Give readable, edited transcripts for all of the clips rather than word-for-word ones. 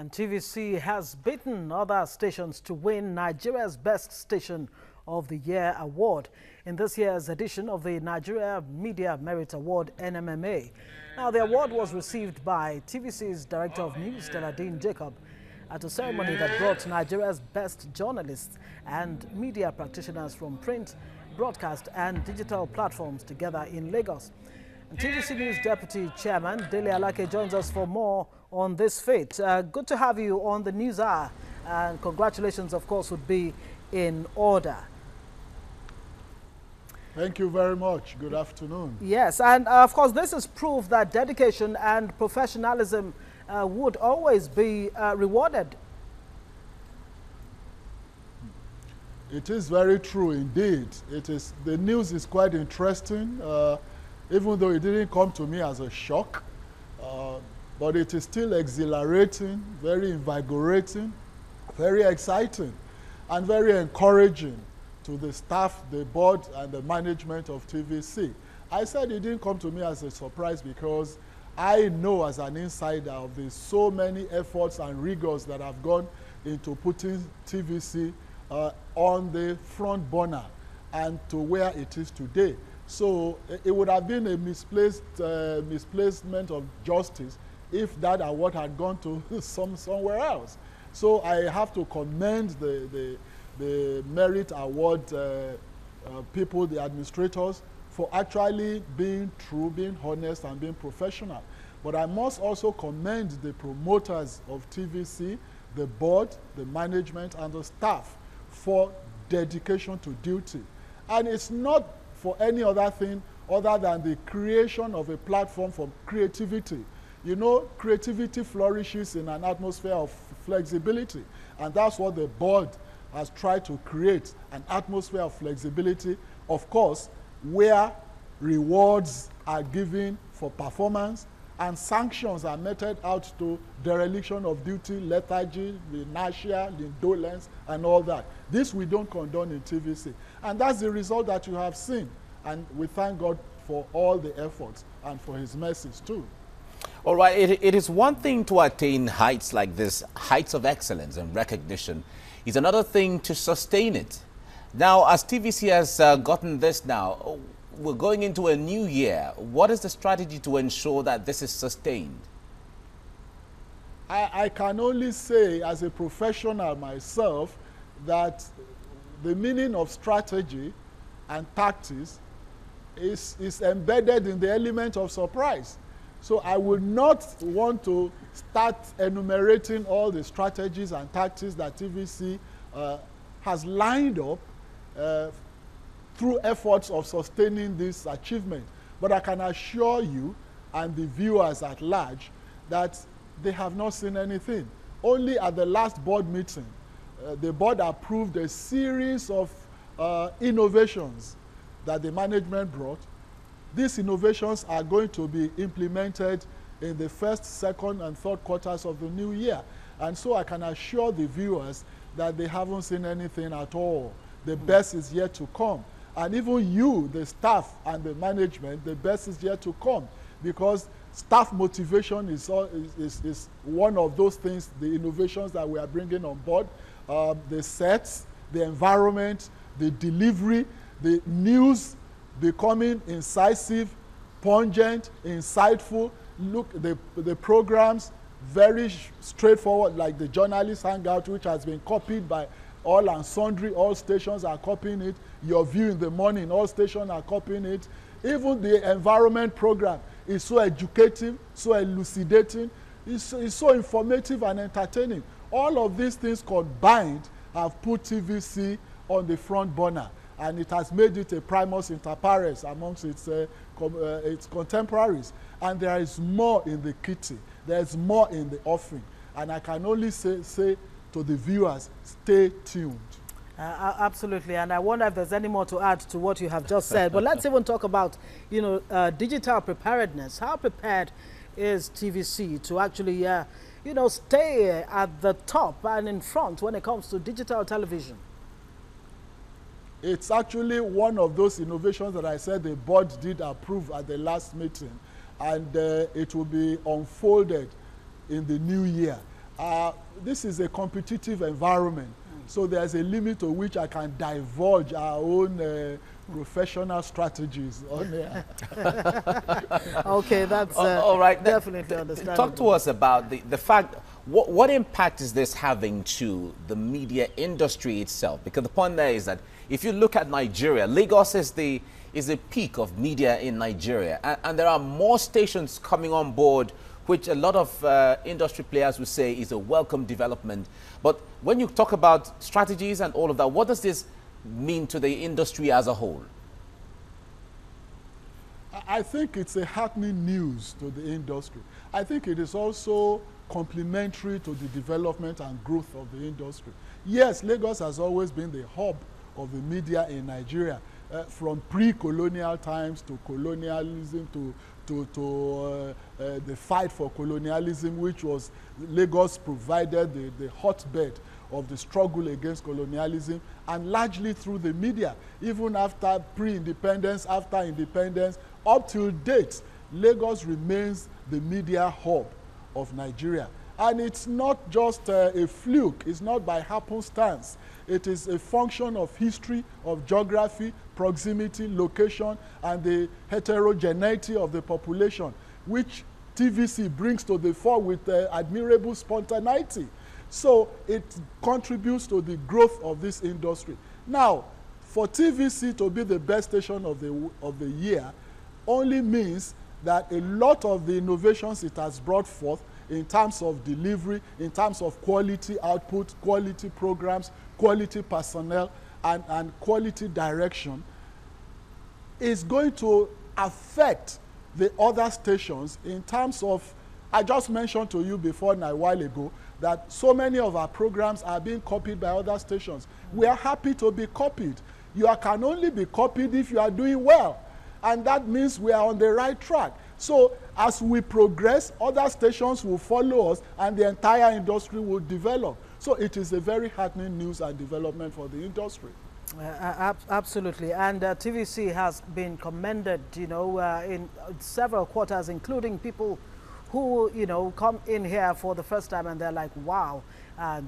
And TVC has beaten other stations to win Nigeria's Best Station of the Year award in this year's edition of the Nigeria Media Merit Award, NMMA. Now, the award was received by TVC's Director of News, Dele Jacob, at a ceremony that brought Nigeria's best journalists and media practitioners from print, broadcast and digital platforms together in Lagos. And TVC News Deputy Chairman Dele Alake joins us for more on this feat. Good to have you on the News Hour, and congratulations, of course, would be in order. Thank you very much. Good afternoon. Yes, and of course, this is proof that dedication and professionalism would always be rewarded. It is very true indeed. The news is quite interesting, even though it didn't come to me as a shock. But it is still exhilarating, very invigorating, very exciting, and very encouraging to the staff, the board, and the management of TVC. I said it didn't come to me as a surprise because I know as an insider of the so many efforts and rigors that have gone into putting TVC on the front burner and to where it is today. So it would have been a misplacement of justice if that award had gone to somewhere else. So I have to commend the Merit Award people, the administrators, for actually being true, being honest, and being professional. But I must also commend the promoters of TVC, the board, the management, and the staff for dedication to duty. And it's not for any other thing other than the creation of a platform for creativity. You know, creativity flourishes in an atmosphere of flexibility, and that's what the board has tried to create, an atmosphere of flexibility, of course, where rewards are given for performance and sanctions are meted out to dereliction of duty, lethargy, inertia, indolence, and all that. This we don't condone in TVC. And that's the result that you have seen. And we thank God for all the efforts and for his mercies too. All right, it is one thing to attain heights like this, heights of excellence and recognition. It's another thing to sustain it. Now, as TVC has gotten this now, we're going into a new year. What is the strategy to ensure that this is sustained? I can only say, as a professional myself, that the meaning of strategy and tactics is embedded in the element of surprise. So I would not want to start enumerating all the strategies and tactics that TVC has lined up through efforts of sustaining this achievement. But I can assure you and the viewers at large that they have not seen anything. Only at the last board meeting, the board approved a series of innovations that the management brought. These innovations are going to be implemented in the first, second, and third quarters of the new year. And so I can assure the viewers that they haven't seen anything at all. The best is yet to come. And even you, the staff and the management, the best is yet to come. Because staff motivation is one of those things, the innovations that we are bringing on board. The sets, the environment, the delivery, the news becoming incisive, pungent, insightful. Look, the programs, very straightforward, like the Journalist Hangout, which has been copied by all and sundry. All stations are copying it. Your View in the Morning, all stations are copying it. Even the environment program is so educative, so elucidating, it's so informative and entertaining. All of these things combined have put TVC on the front burner, and it has made it a primus inter pares amongst its contemporaries. And there is more in the kitty. There is more in the offing. And I can only say to the viewers, stay tuned. Absolutely, and I wonder if there's any more to add to what you have just said. But let's even talk about, digital preparedness. How prepared is TVC to actually, stay at the top and in front when it comes to digital television? It's actually one of those innovations that I said the board did approve at the last meeting, and it will be unfolded in the new year. this is a competitive environment. So there's a limit to which I can divulge our own professional strategies on there. Okay, that's all right. definitely understandable. Talk to us about the fact, what impact is this having to the media industry itself? Because the point there is that if you look at Nigeria, Lagos is the peak of media in Nigeria. And there are more stations coming on board, which a lot of industry players would say is a welcome development. But when you talk about strategies and all of that, what does this mean to the industry as a whole? I think it's a heartening news to the industry. I think it is also complementary to the development and growth of the industry. Yes, Lagos has always been the hub of the media in Nigeria, from pre-colonial times to colonialism to the fight for colonialism, which was Lagos provided the hotbed of the struggle against colonialism, and largely through the media. Even after pre-independence, after independence, up till date, Lagos remains the media hub of Nigeria. And it's not just a fluke, it's not by happenstance. It is a function of history, of geography, proximity, location, and the heterogeneity of the population, which TVC brings to the fore with admirable spontaneity. So it contributes to the growth of this industry. Now, for TVC to be the best station of the year only means that a lot of the innovations it has brought forth in terms of delivery, in terms of quality output, quality programs, quality personnel, and quality direction is going to affect the other stations in terms of, I just mentioned to you before a while ago, that so many of our programs are being copied by other stations. We are happy to be copied. You can only be copied if you are doing well. And that means we are on the right track. So as we progress, other stations will follow us and the entire industry will develop. So it is a very heartening news and development for the industry. Absolutely. And TVC has been commended, you know, in several quarters, including people who, you know, come in here for the first time and they're like, wow,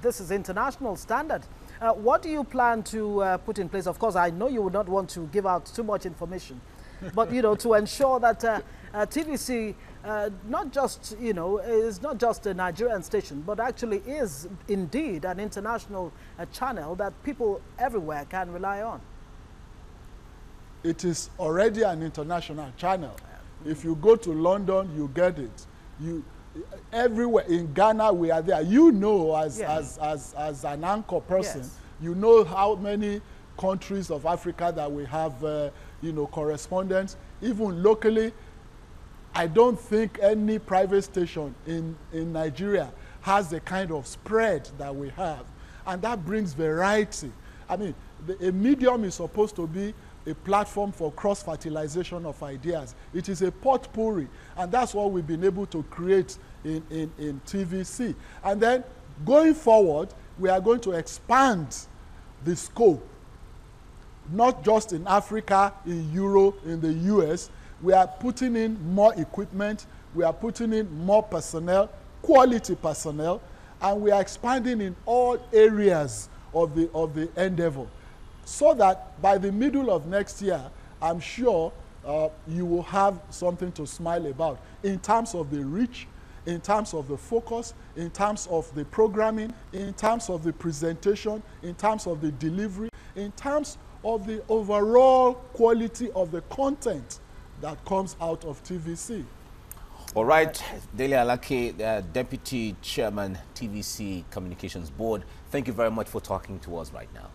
this is international standard. What do you plan to put in place? Of course, I know you would not want to give out too much information, but, you know, to ensure that TVC not just, you know, is not just a Nigerian station, but actually is indeed an international channel that people everywhere can rely on. It is already an international channel. If you go to London, you get it. Everywhere in Ghana, we are there. You know, as an anchor person, you know how many countries of Africa that we have, you know, correspondents. Even locally, I don't think any private station in Nigeria has the kind of spread that we have. And that brings variety. I mean, a medium is supposed to be a platform for cross-fertilization of ideas. It is a potpourri, and that's what we've been able to create in TVC. And then, going forward, we are going to expand the scope, not just in Africa, in Europe, in the US. We are putting in more equipment, we are putting in more personnel, quality personnel, and we are expanding in all areas of the endeavor, so that by the middle of next year, I'm sure you will have something to smile about in terms of the reach, in terms of the focus, in terms of the programming, in terms of the presentation, in terms of the delivery, in terms of the overall quality of the content that comes out of TVC. All right, Dele Alake, Deputy Chairman, TVC Communications Board, thank you very much for talking to us right now.